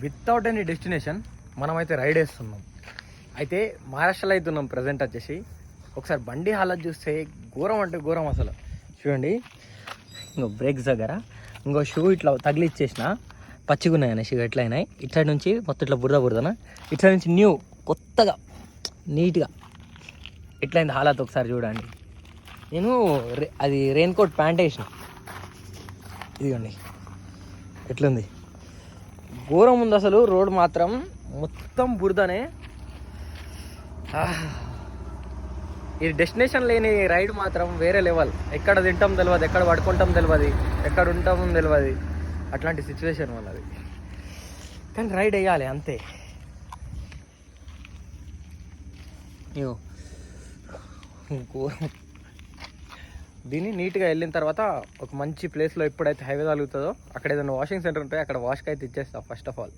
Without any destination మనమైతే ride వేస్తున్నాం. అయితే మహారాష్ట్రలో అవుతున్నాం ప్రజెంట్ వచ్చేసి. ఒకసారి బండి హాలత్ చూస్తే ఘోరం అంటే ఘోరం అసలు. చూడండి, ఇంకో బ్రేక్స్ దగ్గర ఇంకో షూ ఇట్లా తగిలిచ్చేసిన, పచ్చిగా ఉన్నాయన్న షూ ఎట్లా అయినాయి. ఇట్లా నుంచి మొత్తం ఇట్లా బురదనా, ఇట్లా నుంచి న్యూ కొత్తగా నీట్గా ఎట్లయింది హాలత్ ఒకసారి చూడండి. నేను అది రెయిన్ కోట్ ప్యాంట్ వేసిన, ఇదిగోండి ఎట్లుంది, ఘోరం ఉంది అసలు. రోడ్ మాత్రం మొత్తం బురదనే. ఇది డెస్టినేషన్ లేని రైడ్ మాత్రం వేరే లెవెల్. ఎక్కడ తింటాం తెలియదు, ఎక్కడ పడుకుంటాం తెలియదు, ఎక్కడ ఉంటాం తెలియదు, అట్లాంటి సిచ్యువేషన్ వాళ్ళది. కానీ రైడ్ వేయాలి అంతే. ఘోరం. దీన్ని నీట్గా వెళ్ళిన తర్వాత ఒక మంచి ప్లేస్లో ఎప్పుడైతే హైవే తగులుతుందో అక్కడ ఏదైనా వాషింగ్ సెంటర్ ఉంటే అక్కడ వాష్కి అయితే ఇచ్చేస్తా ఫస్ట్ ఆఫ్ ఆల్.